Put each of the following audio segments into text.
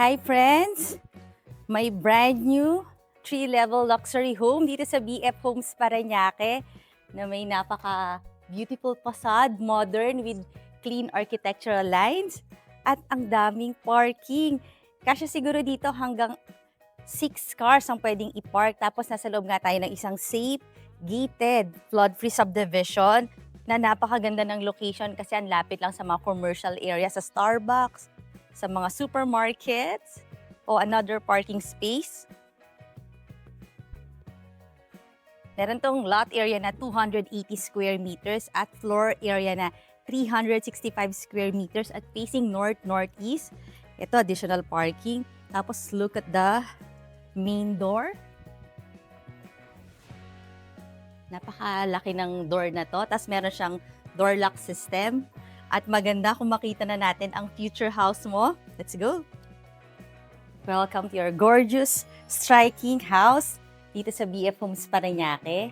Hi friends! May brand new 3-level luxury home dito sa BF Homes Parañaque na may napaka-beautiful facade, modern with clean architectural lines at ang daming parking. Kasya siguro dito hanggang 6 cars ang pwedeng i-park. Tapos nasa loob nga tayo ng isang safe, gated, flood-free subdivision na napakaganda ng location kasi ang lapit lang sa mga commercial area, sa Starbucks, sa mga supermarkets, o another parking space. Meron tong lot area na 280 square meters at floor area na 365 square meters at facing north-northeast. Ito, additional parking. Tapos look at the main door. Napakalaki ng door na to. Tapos meron siyang door lock system. At maganda kung makita na natin ang future house mo. Let's go! Welcome to your gorgeous, striking house dito sa BF Homes Parañaque.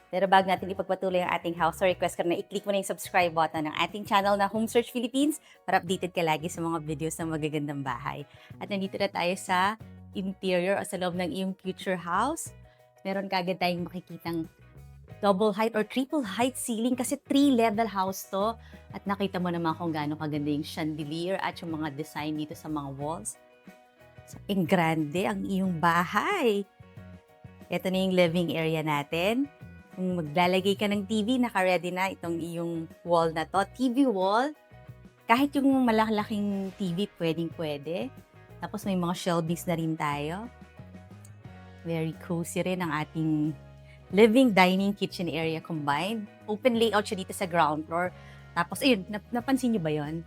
Pero bago natin ipagpatuloy ang ating house, request ko na i-click mo na yung subscribe button ng ating channel na Home Search Philippines para updated ka lagi sa mga videos ng magagandang bahay. At nandito na tayo sa interior o sa loob ng iyong future house. Meron kagad tayong makikitang double height or triple height ceiling kasi 3-level house to. At nakita mo naman kung gaano kaganda yung chandelier at yung mga design dito sa mga walls. So, grande ang iyong bahay. Ito na yung living area natin. Kung maglalagay ka ng TV, naka-ready na itong iyong wall na to. TV wall. Kahit yung malaking TV, pwedeng-pwede. Tapos may mga shelvings na rin tayo. Very cozy rin ang ating living, dining, kitchen area combined. Open layout siya dito sa ground floor. Tapos, ayun, napansin niyo ba yon?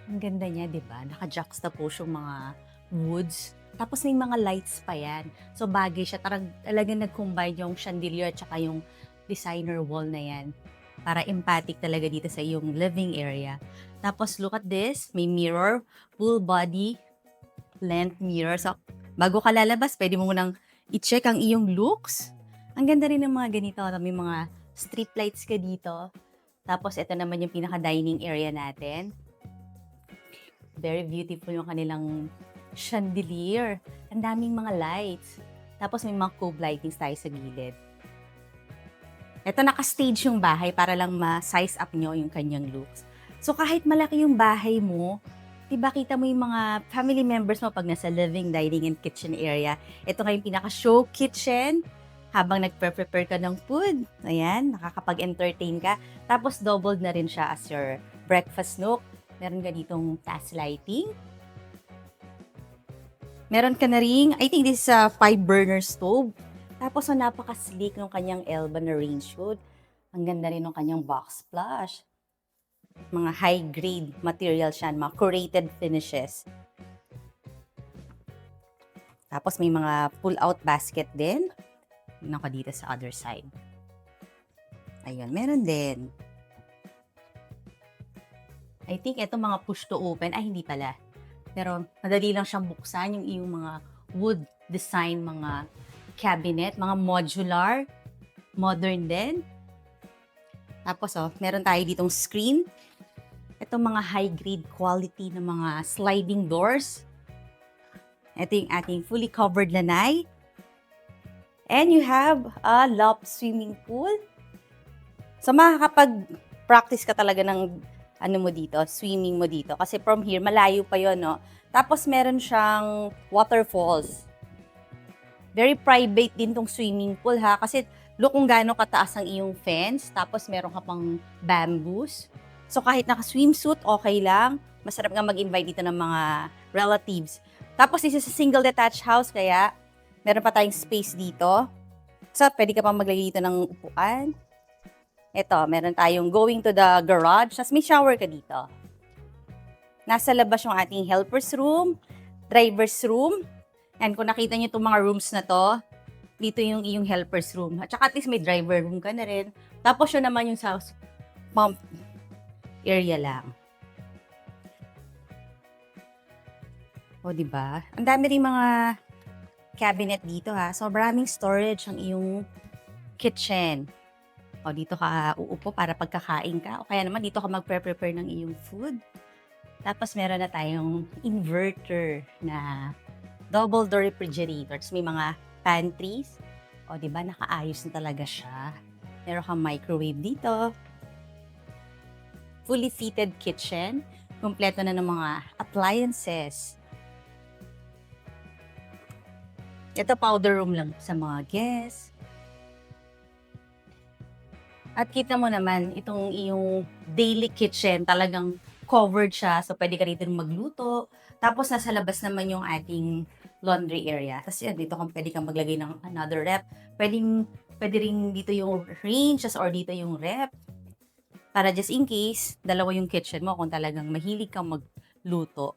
Ang ganda niya, di ba? Naka-juxtapose yung mga woods. Tapos may mga lights pa yan. So, bagay siya. Talagang nag-combine yung chandelier at saka yung designer wall na yan. Para empathic talaga dito sa iyong living area. Tapos, look at this. May mirror. Full body length mirror. So, bago ka lalabas, pwede mo munang i-check ang iyong looks. Ang ganda rin ng mga ganito. May mga strip lights ka dito. Tapos, ito naman yung pinaka-dining area natin. Very beautiful yung kanilang chandelier. Ang daming mga lights. Tapos, may mga cove lightings tayo sa gilid. Ito, naka-stage yung bahay para lang ma-size up nyo yung kanyang looks. So, kahit malaki yung bahay mo, diba kita mo yung mga family members mo pag nasa living, dining, and kitchen area. Ito nga yung pinaka-show kitchen habang nagpe-prepare ka ng food. Ayan, nakakapag-entertain ka. Tapos, doubled na rin siya as your breakfast nook. Meron ka ditong task lighting. Meron ka na rin, I think this is a 5-burner stove. Tapos, napaka-sleek ng kanyang Elba na range hood. Ang ganda rin ng kanyang box flush. Mga high-grade material siya, mga curated finishes. Tapos, may mga pull-out basket din. Tingnan ko dito sa other side. Ayun, meron din. I think ito mga push to open. Ay, hindi pala. Pero madali lang siyang buksan yung iyong mga wood design, mga cabinet, mga modular, modern din. Tapos, meron tayo ditong screen. Itong mga high-grade quality na mga sliding doors. Ito yung ating fully covered lanai. And you have a lap swimming pool. So, makakapag-practice ka talaga ng mo dito, swimming mo dito. Kasi from here, malayo pa yon, no? Tapos, meron siyang waterfalls. Very private din tong swimming pool, ha? Kasi, look kung gaano kataas ang iyong fence. Tapos, meron ka pang bamboos. So, kahit naka-swimsuit, okay lang. Masarap nga mag-invite dito ng mga relatives. Tapos, this is a single detached house, kaya meron pa tayong space dito. So, pwede ka pang maglagay dito ng upuan. Ito, meron tayong going to the garage. Tapos may shower ka dito. Nasa labas yung ating helper's room, driver's room. And kung nakita niyo itong mga rooms na to, dito yung iyong helper's room. At saka at least may driver room ka na rin. Tapos yun naman yung sa pump area lang. O, diba? Ang dami rin mga cabinet dito, ha. So, maraming storage ang iyong kitchen. O, dito ka uupo para pagkakain ka. O kaya naman dito ka magpre-prepare ng iyong food. Tapos meron na tayong inverter na double door refrigerator. Tapos may mga pantries. O, di ba? Nakaayos na talaga siya. Meron kang microwave dito. Fully fitted kitchen. Kompleto na ng mga appliances. Ito powder room lang sa mga guests. At kita mo naman, itong iyong daily kitchen, talagang covered siya. So, pwede ka rito magluto. Tapos, nasa labas naman yung ating laundry area. Tapos, yan, dito pwede kang maglagay ng another rep. Pwede rin dito yung range, or dito yung rep. Para just in case, dalawa yung kitchen mo kung talagang mahilig kang magluto.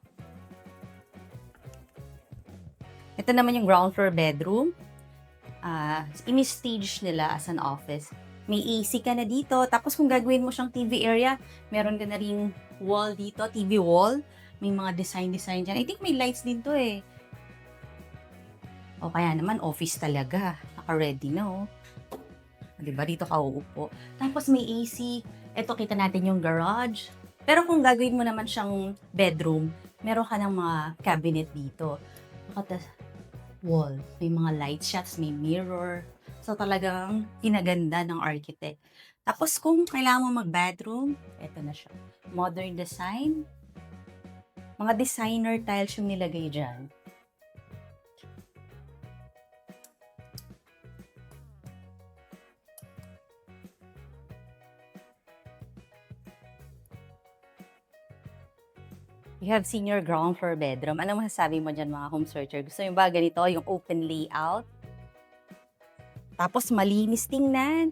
Ito naman yung ground floor bedroom. Ini-stage nila as an office. May AC ka na dito. Tapos kung gagawin mo siyang TV area, meron ka na ring wall dito, TV wall. May mga design dyan. I think may lights din to eh. O kaya naman office talaga. Naka-ready na oh. Diba? Dito ka uupo. Tapos may AC. Ito kita natin yung garage. Pero kung gagawin mo naman siyang bedroom, meron ka ng mga cabinet dito. Wall. May mga light shots, may mirror. So, talagang pinaganda ng architect. Tapos, kung kailangan mo mag-bathroom, eto na siya. Modern design. Mga designer tiles yung nilagay dyan. You have seen your ground floor bedroom. Ano masasabi mo dyan mga home searcher? Gusto nyo ba ganito, yung open layout? Tapos malinis tingnan.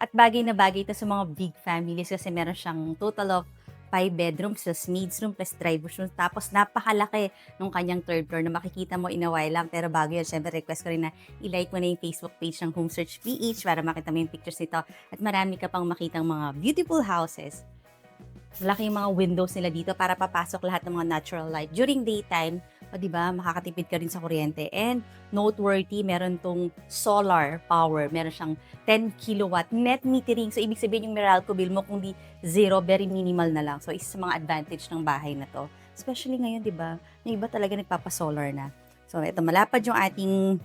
At bagay na bagay ito sa mga big families kasi meron siyang total of 5 bedrooms, plus maid's room, plus driver's room. Tapos napakalaki nung kanyang third floor na makikita mo in a while lang. Pero bago yun, syempre request ko rin na i-like mo na yung Facebook page ng Home Search PH para makita mo yung pictures nito. At marami ka pang makitang mga beautiful houses. Malaki yung mga windows nila dito para papasok lahat ng mga natural light. During daytime, o diba, makakatipid ka rin sa kuryente. And noteworthy, meron tong solar power. Meron siyang 10 kilowatt net metering. So, ibig sabihin yung Meralco bill mo, kung di zero, very minimal na lang. So, isa sa mga advantage ng bahay na to. Especially ngayon, diba, yung iba talaga nagpapasolar na. So, ito, malapad yung ating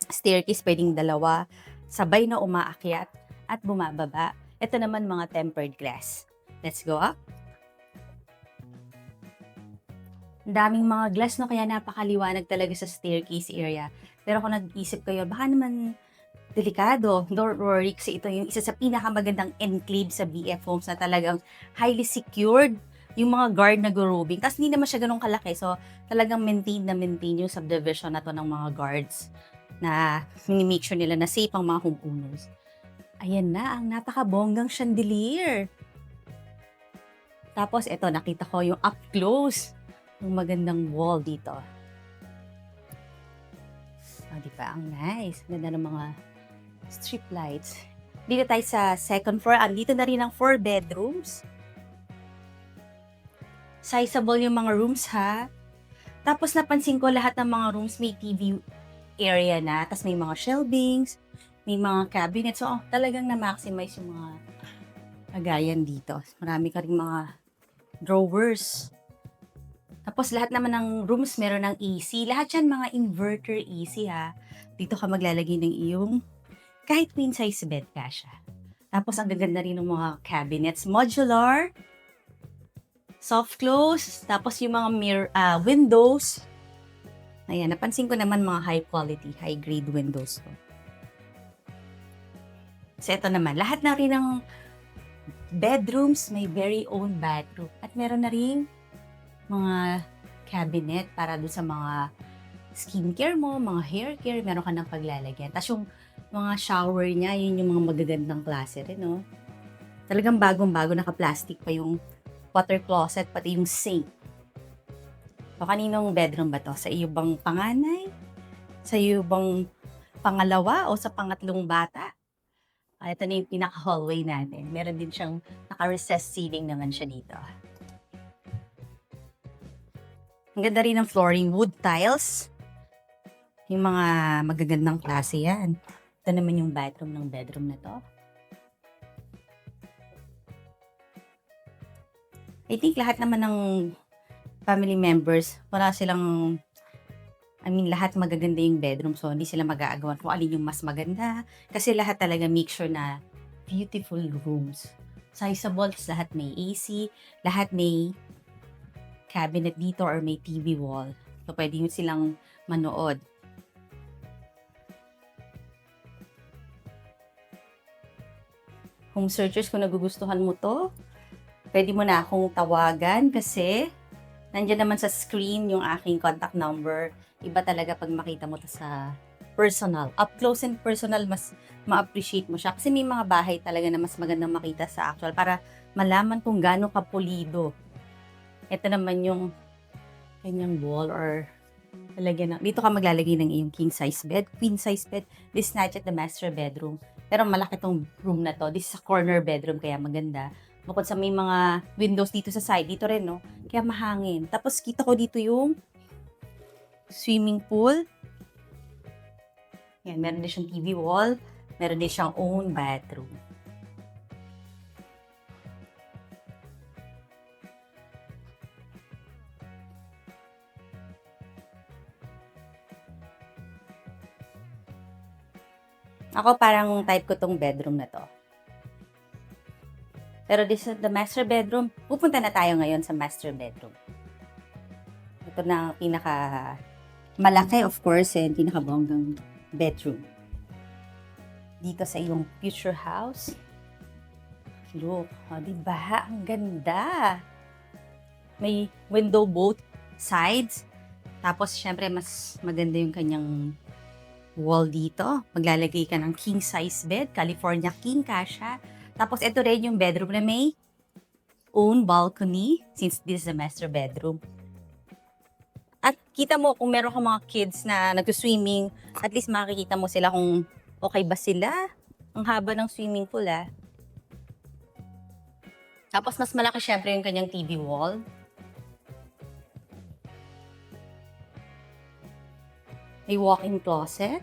staircase, pwedeng dalawa. Sabay na umaakyat at bumababa. Ito naman mga tempered glass. Let's go up. Ang daming mga glass, no? Kaya napakaliwanag talaga sa staircase area. Pero kung nag-isip kayo, baka naman delikado. Don't worry, kasi ito yung isa sa pinakamagandang enclave sa BF Homes na talagang highly secured. Yung mga guard na grooving. Tapos hindi naman siya ganun kalaki. So, talagang maintain yung subdivision na to ng mga guards na mini-make sure nila na safe ang mga homeowners. Ayan na, ang napakabonggang chandelier. Tapos, ito, nakita ko yung up close. Yung magandang wall dito. Oh, di ba? Ang nice. Ganda ng mga strip lights. Dito tayo sa second floor. Andito na rin ang 4 bedrooms. Sizable yung mga rooms, ha? Tapos, napansin ko lahat ng mga rooms may TV area na. Tapos, may mga shelvings, may mga cabinets. So, talagang na-maximize yung mga lagayan dito. Marami ka rin mga drawers. Tapos lahat naman ng rooms meron ng AC. Lahat yan mga inverter AC ha. Dito ka maglalagay ng iyong kahit queen size bed ka siya. Tapos ang gaganda rin ng mga cabinets. Modular. Soft close. Tapos yung mga windows. Ayan, napansin ko naman mga high quality, high grade windows to. So ito naman, lahat na rin ng bedrooms may very own bathroom. At meron na rin mga cabinet para doon sa mga skincare mo, mga hair care, meron ka ng paglalagyan. Tapos yung mga shower niya, yun yung mga magagandang klase rin, no? Talagang bagong-bago, naka-plastic pa yung water closet, pati yung sink. So, kaninong bedroom ba to? Sa iyo bang panganay? Sa iyo bang pangalawa o sa pangatlong bata? Ito na yung pinaka-hallway natin. Meron din siyang naka-recessed ceiling naman siya dito. Ang ganda rin ng flooring, wood tiles. Yung mga magagandang klase yan. Ito naman yung bathroom ng bedroom na to. I think lahat naman ng family members, wala silang, lahat magaganda yung bedroom. So, hindi sila mag-aagawan kung alin yung mas maganda. Kasi lahat talaga make sure na beautiful rooms. Sizable, lahat may AC, lahat may cabinet dito or may TV wall. So, pwede yun silang manood. Home searchers, kung nagugustuhan mo to, pwede mo na akong tawagan kasi nandiyan naman sa screen yung aking contact number. Iba talaga pag makita mo to sa personal. Up close and personal, mas ma-appreciate mo siya. Kasi may mga bahay talaga na mas magandang makita sa actual para malaman kung gaano kapulido. Ito naman yung kanyang wall or lalagyan ng, dito ka maglalagay ng iyong king size bed, queen size bed. This is not yet the master bedroom. Pero malaki tong room na to. This is a corner bedroom kaya maganda. Bukod sa may mga windows dito sa side, dito rin, no? Kaya mahangin. Tapos kita ko dito yung swimming pool. Yan, meron din siyang TV wall. Meron din siyang own bathroom. Ako parang type ko tong bedroom na to. Pero this is the master bedroom. Pupunta na tayo ngayon sa master bedroom. Ito na ang pinaka malaki, of course, and pinakabonggang bedroom. Dito sa iyong future house. Look, diba? Ang ganda. May window both sides. Tapos, syempre, mas maganda yung kanyang wall dito. Maglalagay ka ng king size bed, California king kasha. Tapos, ito rin yung bedroom na may own balcony since this is a master bedroom. At kita mo kung meron kang mga kids na nag-swimming, at least makikita mo sila kung okay ba sila. Ang haba ng swimming pool, ah. Tapos, mas malaki syempre yung kanyang TV wall. May walk-in closet.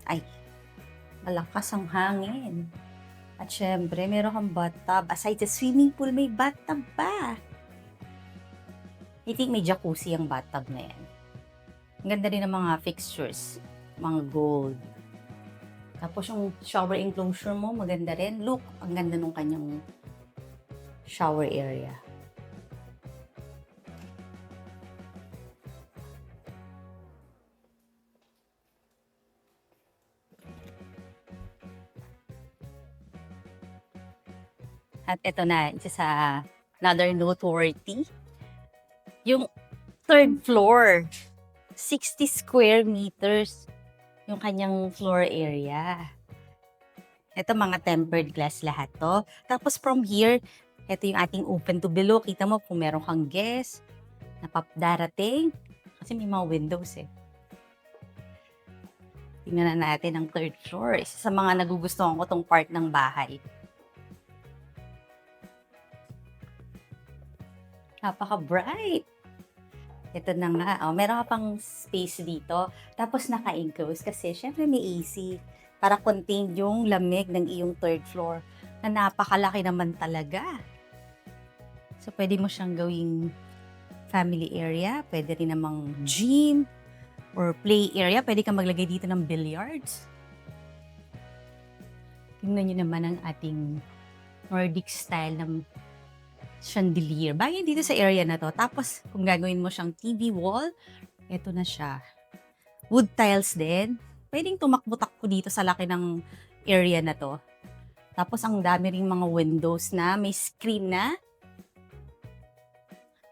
Ay, malakas ang hangin. At syempre, meron kang bathtub. Aside sa swimming pool, may bathtub pa. I think may jacuzzi ang bathtub na yan. Ang ganda rin ng mga fixtures. Mga gold. Tapos yung shower enclosure mo, maganda rin. Look, ang ganda nung kanyang shower area. At ito na, isa sa another noteworthy. Yung third floor, 60 square meters yung kanyang floor area. Ito mga tempered glass lahat to. Tapos from here, ito yung ating open to below. Kita mo kung meron kang guest na darating. Kasi may mga windows eh. Tingnan na natin ang third floor. Isa sa mga nagugustuhan ko tong part ng bahay. Napaka-bright. Ito na nga. Oh, meron ka pang space dito. Tapos naka-enclose kasi syempre may AC para contain yung lamig ng iyong third floor na napakalaki naman talaga. So, pwede mo siyang gawing family area. Pwede rin namang gym or play area. Pwede kang maglagay dito ng billiards. Tingnan nyo naman ang ating Nordic style ng chandelier. Bagay dito sa area na to. Tapos, kung gagawin mo siyang TV wall, eto na siya. Wood tiles din. Pwedeng tumakbo-takbo dito sa laki ng area na to. Tapos, ang dami ring mga windows na may screen na.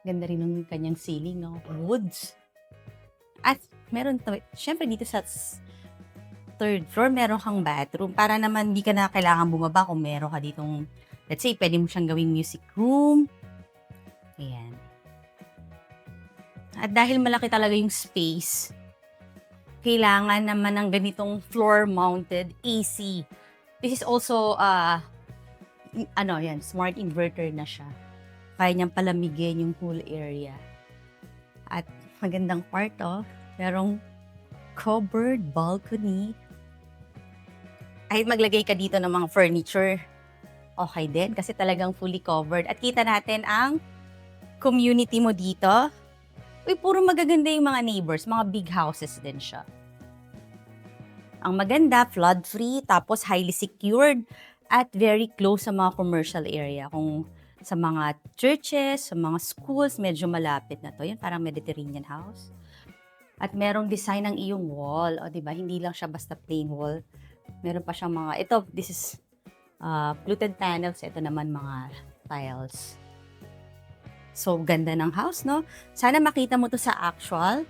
Ganda rin ng kanyang ceiling, no? Woods. At meron to, syempre dito sa third floor, meron kang bathroom. Para naman di ka na kailangan bumaba kung meron ka ditong, let's say, pwede mo siyang gawing music room. Ayan. At dahil malaki talaga yung space, kailangan naman ng ganitong floor-mounted AC. This is also, smart inverter na siya. Kaya niyang palamigin yung whole area. At magandang kwarto, merong covered balcony. Kahit maglagay ka dito ng mga furniture, okay din kasi talagang fully covered. At kita natin ang community mo dito. Uy, puro magaganda yung mga neighbors, mga big houses din siya. Ang maganda, flood-free, tapos highly secured, at very close sa mga commercial area. Kung sa mga churches, sa mga schools, medyo malapit na to. Yan parang Mediterranean house. At merong design ng iyong wall. O, diba? Hindi lang siya basta plain wall. Meron pa siyang mga, ito, this is fluted panels. Ito naman mga tiles. So, ganda ng house, no? Sana makita mo to sa actual.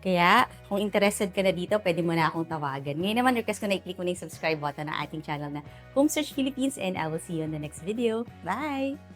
Kaya, kung interested ka na dito, pwede mo na akong tawagan. Ngayon naman, request ko na i-click mo na yung subscribe button ng ating channel na Home Search Philippines, and I will see you in the next video. Bye!